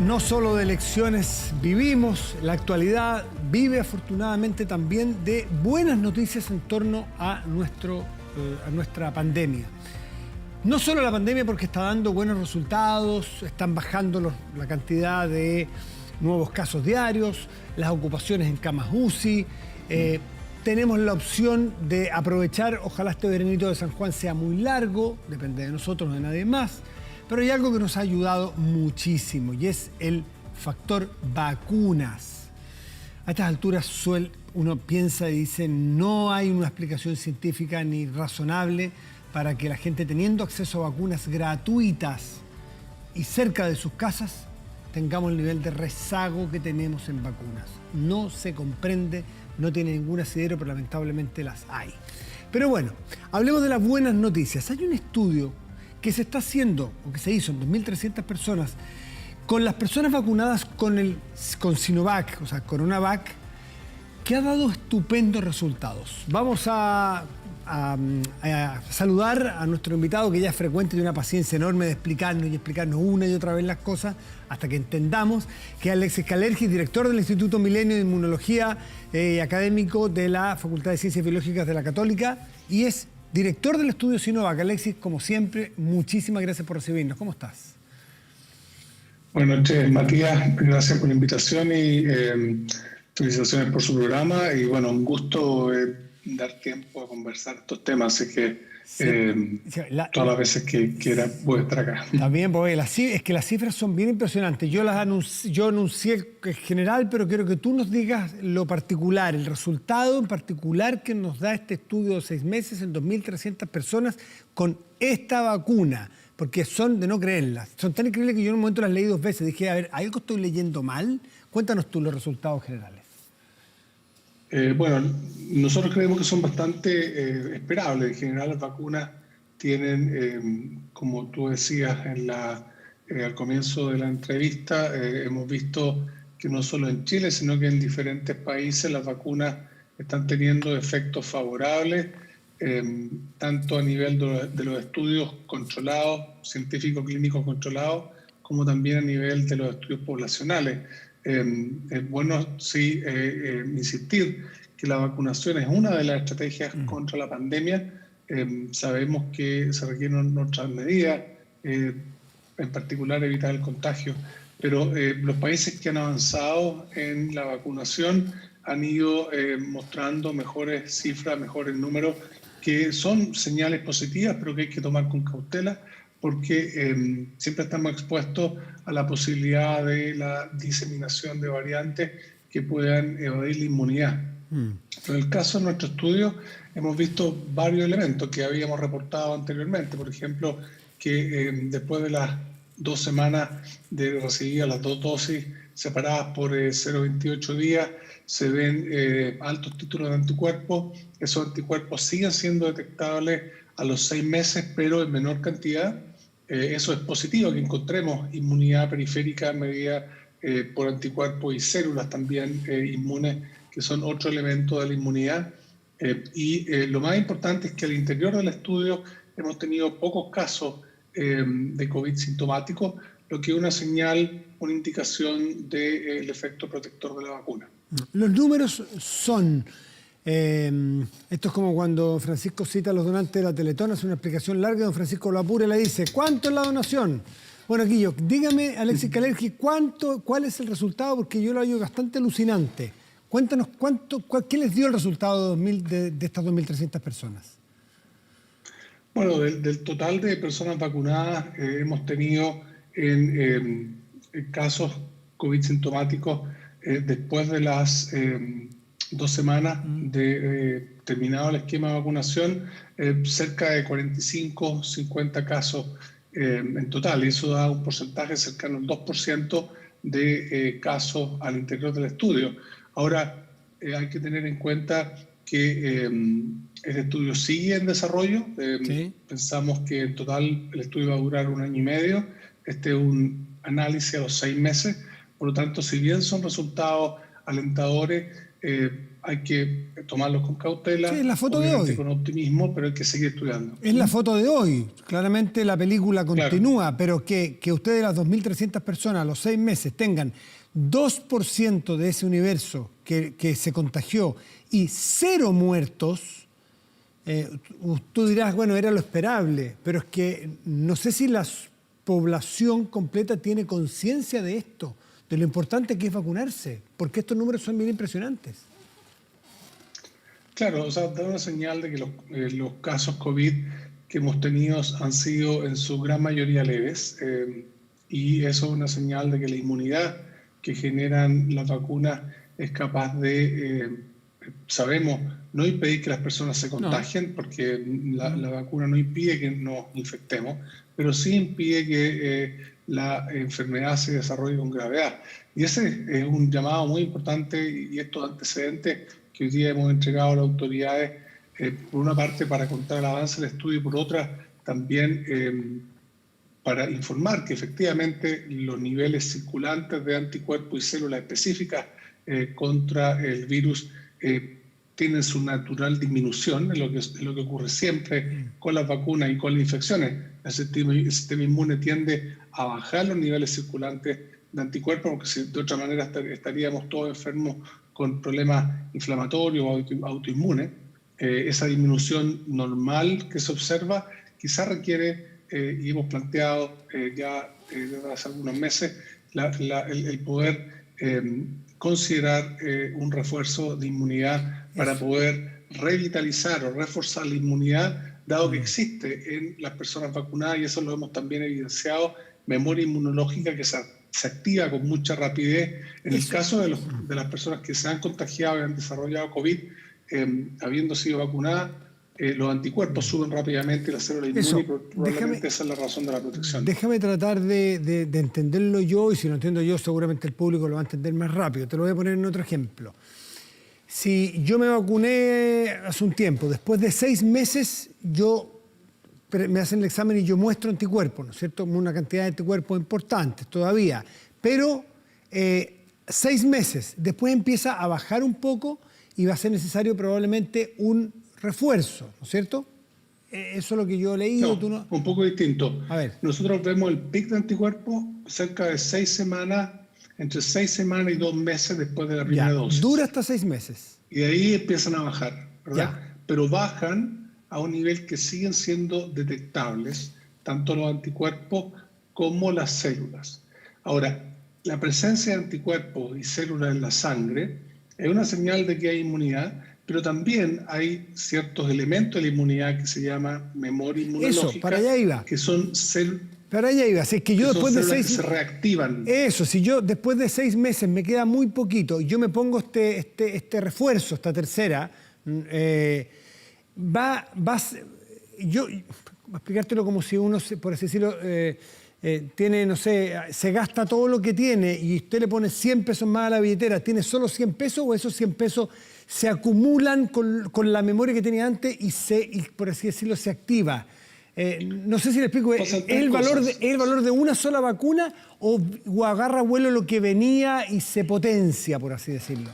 no solo de elecciones vivimos, la actualidad vive afortunadamente también de buenas noticias en torno a nuestra pandemia. No solo la pandemia porque está dando buenos resultados, están bajando la cantidad de nuevos casos diarios, las ocupaciones en camas UCI, tenemos la opción de aprovechar, ojalá este veranito de San Juan sea muy largo, depende de nosotros, de nadie más, pero hay algo que nos ha ayudado muchísimo y es el factor vacunas. A estas alturas uno piensa y dice no hay una explicación científica ni razonable para que la gente teniendo acceso a vacunas gratuitas y cerca de sus casas tengamos el nivel de rezago que tenemos en vacunas. No se comprende, no tiene ningún asidero, pero lamentablemente las hay. Pero bueno, hablemos de las buenas noticias. Hay un estudio que se está haciendo, o que se hizo en 2.300 personas, con las personas vacunadas con Sinovac, o sea, Coronavac, que ha dado estupendos resultados. Vamos a saludar a nuestro invitado, que ya es frecuente y de una paciencia enorme de explicarnos una y otra vez las cosas hasta que entendamos, que es Alexis Kalergis, director del Instituto Milenio de Inmunología y académico de la Facultad de Ciencias Biológicas de la Católica y es director del estudio Sinovac. Alexis, como siempre, muchísimas gracias por recibirnos. ¿Cómo estás? Buenas noches, Matías. Gracias por la invitación y felicitaciones por su programa. Y bueno, un gusto dar tiempo a conversar estos temas. Así que todas las veces que quiera voy a estar acá. También, porque es que las cifras son bien impresionantes. Yo anuncié en general, pero quiero que tú nos digas lo particular, el resultado en particular que nos da este estudio de 6 meses en 2.300 personas con esta vacuna. Porque son de no creerlas. Son tan increíbles que yo en un momento las leí 2 veces. Dije, a ver, ¿algo estoy leyendo mal? Cuéntanos tú los resultados generales. Bueno, nosotros creemos que son bastante esperables. En general, las vacunas tienen, como tú decías al comienzo de la entrevista, hemos visto que no solo en Chile, sino que en diferentes países las vacunas están teniendo efectos favorables, tanto a nivel de los estudios controlados, científicos clínicos controlados, como también a nivel de los estudios poblacionales. Es bueno sí insistir que la vacunación es una de las estrategias contra la pandemia. Sabemos que se requieren otras medidas, en particular evitar el contagio, pero los países que han avanzado en la vacunación han ido mostrando mejores cifras, mejores números, que son señales positivas, pero que hay que tomar con cautela, porque siempre estamos expuestos a la posibilidad de la diseminación de variantes que puedan evadir la inmunidad. Pero en el caso de nuestro estudio hemos visto varios elementos que habíamos reportado anteriormente. Por ejemplo, que después de las 2 semanas de recibir las 2 dosis separadas por 0,28 días, se ven altos títulos de anticuerpos. Esos anticuerpos siguen siendo detectables a los 6 meses, pero en menor cantidad. Eso es positivo, que encontremos inmunidad periférica medida por anticuerpos y células también inmunes, que son otro elemento de la inmunidad. Lo más importante es que al interior del estudio hemos tenido pocos casos de COVID sintomáticos, lo que es una señal, una indicación del efecto protector de la vacuna. Los números son... esto es como cuando Francisco cita a los donantes de la Teletón, hace una explicación larga, don Francisco lo apura y le dice, ¿cuánto es la donación? Bueno, Guillo, dígame, Alexis Kalergis, ¿cuál es el resultado? Porque yo lo hallo bastante alucinante. Cuéntanos, ¿qué les dio el resultado de estas 2.300 personas? Bueno, del total de personas vacunadas hemos tenido en casos COVID sintomáticos después de las 2 semanas de terminado el esquema de vacunación, cerca de 45, 50 casos en total. Y eso da un porcentaje cercano al 2% de casos al interior del estudio. Ahora, hay que tener en cuenta que el estudio sigue en desarrollo. ¿Sí? Pensamos que en total el estudio va a durar 1 año y medio. Este es un análisis a los 6 meses. Por lo tanto, si bien son resultados alentadores, hay que tomarlos con cautela, sí, es la foto de hoy. con optimismo, pero hay que seguir estudiando. Es la foto de hoy. Claramente la película continúa, claro. Pero que ustedes, las 2.300 personas, a los 6 meses, tengan 2% de ese universo que se contagió y 0 muertos, tú dirás, bueno, era lo esperable, pero es que no sé si la población completa tiene conciencia de esto, de lo importante que es vacunarse, porque estos números son bien impresionantes. Claro, o sea, da una señal de que los casos COVID que hemos tenido han sido en su gran mayoría leves, y eso es una señal de que la inmunidad que generan las vacunas es capaz de, sabemos, no impedir que las personas se contagien, porque la vacuna no impide que nos infectemos, pero sí impide que la enfermedad se desarrolle con gravedad. Y ese es un llamado muy importante, y estos antecedentes que hoy día hemos entregado a las autoridades, por una parte para contar el avance del estudio y por otra también para informar que efectivamente los niveles circulantes de anticuerpos y células específicas contra el virus tienen su natural disminución, es lo que ocurre siempre con las vacunas y con las infecciones. El sistema inmune tiende a bajar los niveles circulantes de anticuerpos, porque si de otra manera estaríamos todos enfermos con problemas inflamatorios o autoinmunes. Esa disminución normal que se observa quizás requiere, y hemos planteado ya desde hace algunos meses, el poder considerar un refuerzo de inmunidad para poder revitalizar o reforzar la inmunidad, dado que existe en las personas vacunadas, y eso lo hemos también evidenciado, memoria inmunológica que se activa con mucha rapidez. En el caso de las personas que se han contagiado y han desarrollado COVID, habiendo sido vacunadas, los anticuerpos suben rápidamente y las células inmunes, y probablemente esa es la razón de la protección. Déjame tratar de entenderlo yo, y si lo entiendo yo, seguramente el público lo va a entender más rápido. Te lo voy a poner en otro ejemplo. Si yo me vacuné hace un tiempo, después de 6 meses, me hacen el examen y yo muestro anticuerpos, ¿no es cierto? Una cantidad de anticuerpos importantes todavía, pero 6 meses, después empieza a bajar un poco y va a ser necesario probablemente un refuerzo, ¿no es cierto? Eso es lo que yo he leído. No, ¿tú no? Un poco distinto. A ver. Nosotros vemos el pic de anticuerpos cerca de 6 semanas, entre 6 semanas y 2 meses después de la primera dosis. Dura hasta 6 meses. Y de ahí empiezan a bajar, ¿verdad? Pero bajan a un nivel que siguen siendo detectables, tanto los anticuerpos como las células. Ahora, la presencia de anticuerpos y células en la sangre es una señal de que hay inmunidad, pero también hay ciertos elementos de la inmunidad que se llama memoria inmunológica. Eso, para allá iba. Que son células. Para allá iba. Si es que yo después de 6 que se reactivan. Eso, si yo después de 6 meses me queda muy poquito y yo me pongo este refuerzo, esta tercera, yo voy a explicártelo como si uno, por así decirlo, tiene, no sé, se gasta todo lo que tiene y usted le pone 100 pesos más a la billetera, ¿tiene solo 100 pesos o esos 100 pesos se acumulan con la memoria que tenía antes y por así decirlo, se activa? No sé si le explico, ¿es el valor de una sola vacuna o agarra vuelo lo que venía y se potencia, por así decirlo?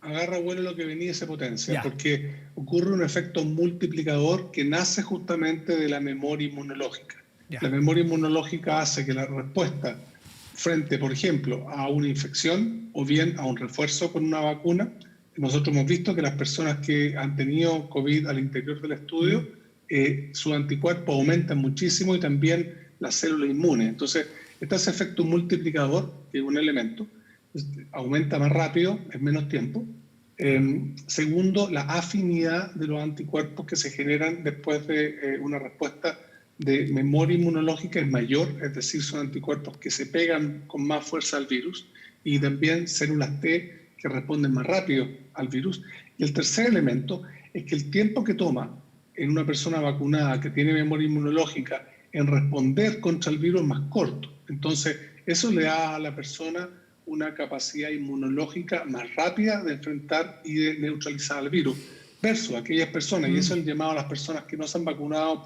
Agarra vuelo lo que venía y se potencia, porque ocurre un efecto multiplicador que nace justamente de la memoria inmunológica. La memoria inmunológica hace que la respuesta frente, por ejemplo, a una infección o bien a un refuerzo con una vacuna, nosotros hemos visto que las personas que han tenido COVID al interior del estudio, sus anticuerpos aumentan muchísimo y también las células inmunes. Entonces, está ese efecto multiplicador, que es un elemento, aumenta más rápido en menos tiempo. Segundo, la afinidad de los anticuerpos que se generan después de una respuesta de memoria inmunológica es mayor, es decir, son anticuerpos que se pegan con más fuerza al virus, y también células T que responden más rápido al virus. Y el tercer elemento es que el tiempo que toma en una persona vacunada que tiene memoria inmunológica en responder contra el virus es más corto. Entonces, eso le da a la persona una capacidad inmunológica más rápida de enfrentar y de neutralizar al virus, versus aquellas personas, y eso es el llamado a las personas que no se han vacunado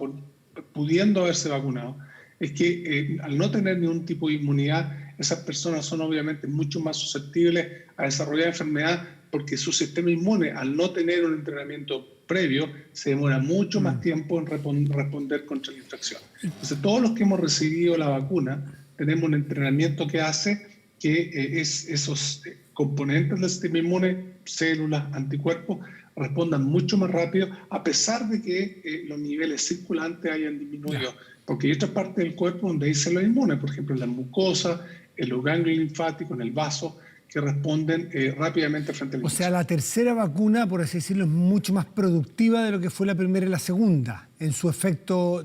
pudiendo haberse vacunado, es que al no tener ningún tipo de inmunidad, esas personas son obviamente mucho más susceptibles a desarrollar enfermedad, porque su sistema inmune, al no tener un entrenamiento previo, se demora mucho más tiempo en responder contra la infección. Entonces, todos los que hemos recibido la vacuna, tenemos un entrenamiento que hace que esos componentes del sistema inmune, células, anticuerpos, respondan mucho más rápido, a pesar de que los niveles circulantes hayan disminuido. Porque hay otras partes del cuerpo donde hay células inmunes, por ejemplo, en la mucosa, en los ganglios linfáticos, en el vaso, que responden rápidamente frente a la infección. O sea, la tercera vacuna, por así decirlo, es mucho más productiva de lo que fue la primera y la segunda, en su efecto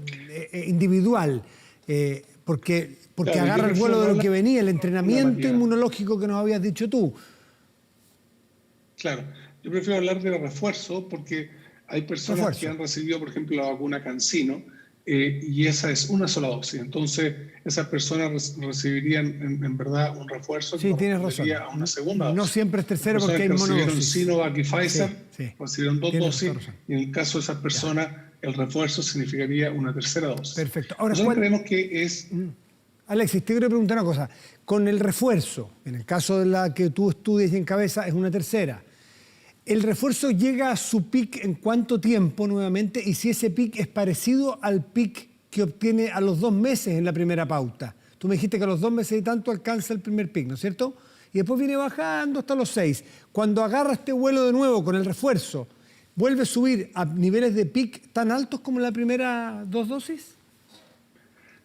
individual, porque claro, agarra el vuelo de lo que venía, el entrenamiento inmunológico que nos habías dicho tú. Claro, yo prefiero hablar de refuerzo porque hay personas que han recibido, por ejemplo, la vacuna CanSino, y esa es una sola dosis. Entonces, esas personas recibirían en verdad un refuerzo que correspondería a una segunda dosis. No siempre es tercera porque hay monodosis. Recibieron Sinovac y Pfizer, recibieron dos dosis, y en el caso de esas personas, el refuerzo significaría una tercera dosis. Perfecto. Ahora, nosotros creemos que es... Alexis, te quiero preguntar una cosa. Con el refuerzo, en el caso de la que tú estudias y encabezas, es una tercera. ¿El refuerzo llega a su pic en cuánto tiempo nuevamente? Y si ese pic es parecido al pic que obtiene a los 2 meses en la primera pauta. Tú me dijiste que a los 2 meses y tanto alcanza el primer pic, ¿no es cierto? Y después viene bajando hasta los 6. Cuando agarra este vuelo de nuevo con el refuerzo, ¿vuelve a subir a niveles de pic tan altos como en la primera 2 dosis?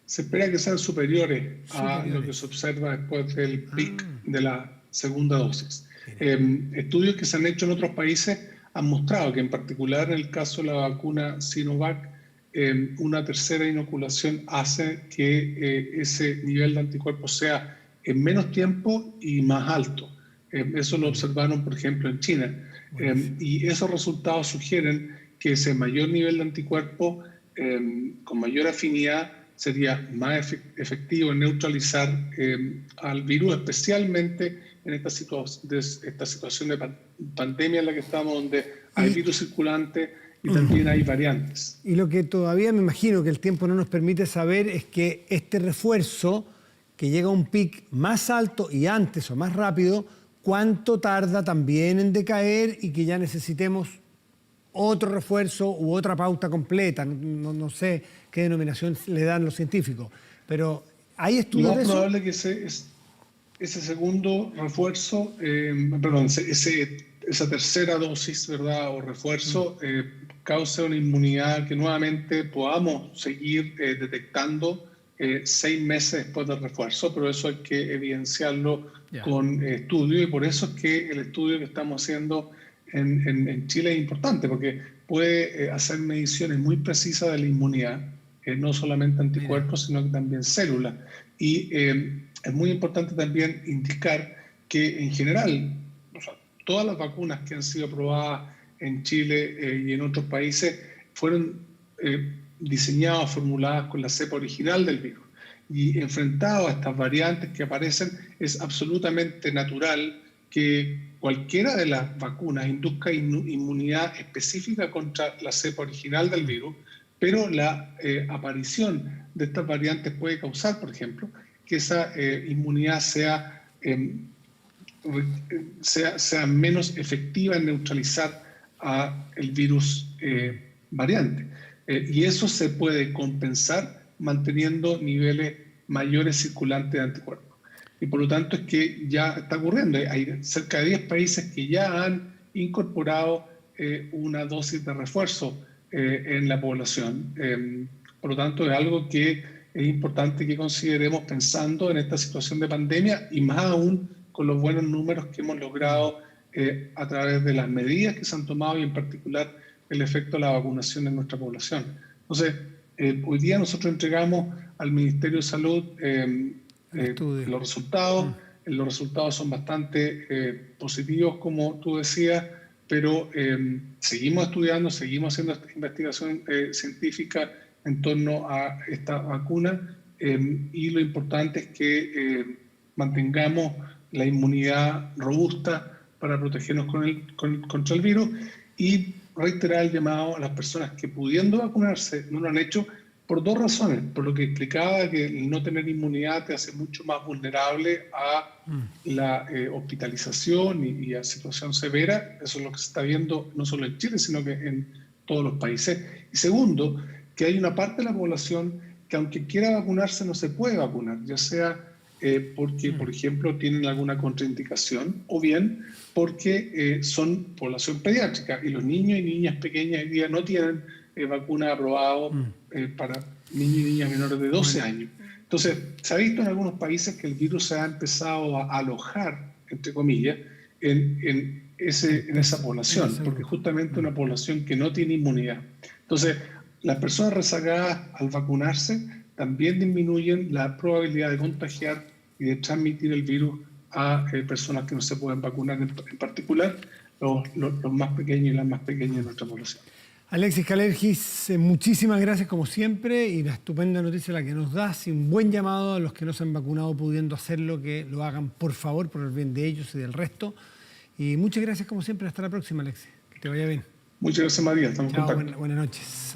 Se espera que sean superiores a lo que se observa después del pic de la segunda dosis. Estudios que se han hecho en otros países han mostrado que en particular en el caso de la vacuna Sinovac, una tercera inoculación hace que ese nivel de anticuerpos sea en menos tiempo y más alto. Eso lo observaron, por ejemplo, en China. Y esos resultados sugieren que ese mayor nivel de anticuerpos con mayor afinidad sería más efectivo en neutralizar al virus, especialmente en esta situación de pandemia en la que estamos, donde hay virus circulante y también hay variantes. Y lo que todavía me imagino que el tiempo no nos permite saber es que este refuerzo, que llega a un pic más alto y antes o más rápido, cuánto tarda también en decaer y que ya necesitemos otro refuerzo u otra pauta completa. No sé qué denominación le dan los científicos, pero ¿hay estudios de eso? Lo más probable que ese segundo refuerzo, esa tercera dosis, ¿verdad?, o refuerzo, cause una inmunidad que nuevamente podamos seguir detectando 6 meses después del refuerzo, pero eso hay que evidenciarlo con estudios, y por eso es que el estudio que estamos haciendo en Chile es importante, porque puede hacer mediciones muy precisas de la inmunidad, no solamente anticuerpos, sino que también células. Y es muy importante también indicar que en general, todas las vacunas que han sido aprobadas en Chile y en otros países fueron diseñadas, formuladas con la cepa original del virus. Y enfrentado a estas variantes que aparecen, es absolutamente natural que cualquiera de las vacunas induzca inmunidad específica contra la cepa original del virus, pero la aparición de estas variantes puede causar, por ejemplo, que esa inmunidad sea menos efectiva en neutralizar el virus variante. Y eso se puede compensar manteniendo niveles mayores circulantes de anticuerpos. Y por lo tanto es que ya está ocurriendo. Hay cerca de 10 países que ya han incorporado una dosis de refuerzo en la población. Por lo tanto, es algo que es importante que consideremos pensando en esta situación de pandemia, y más aún con los buenos números que hemos logrado a través de las medidas que se han tomado, y en particular el efecto de la vacunación en nuestra población. Entonces, hoy día nosotros entregamos al Ministerio de Salud los resultados. Los resultados son bastante positivos, como tú decías, pero seguimos estudiando, seguimos haciendo esta investigación científica en torno a esta vacuna, y lo importante es que mantengamos la inmunidad robusta para protegernos contra el virus, y reiterar el llamado a las personas que, pudiendo vacunarse, no lo han hecho, Por dos razones. Por lo que explicaba, que el no tener inmunidad te hace mucho más vulnerable a la hospitalización y a situación severa. Eso es lo que se está viendo no solo en Chile, sino que en todos los países. Y segundo, que hay una parte de la población que aunque quiera vacunarse no se puede vacunar, ya sea porque, por ejemplo, tienen alguna contraindicación o bien porque son población pediátrica y los niños y niñas pequeñas hoy día no tienen vacuna aprobado para niños y niñas menores de 12 años. Entonces, se ha visto en algunos países que el virus se ha empezado a alojar, entre comillas, en esa población, porque justamente una población que no tiene inmunidad. Entonces, las personas rezagadas al vacunarse también disminuyen la probabilidad de contagiar y de transmitir el virus a personas que no se pueden vacunar, en particular los más pequeños y las más pequeñas de nuestra población. Alexis Kalergis, muchísimas gracias como siempre y la estupenda noticia la que nos das y un buen llamado a los que no se han vacunado pudiendo hacerlo, que lo hagan por favor, por el bien de ellos y del resto. Y muchas gracias como siempre, hasta la próxima, Alexis, que te vaya bien. Muchas gracias, María, estamos en contacto. Buenas noches.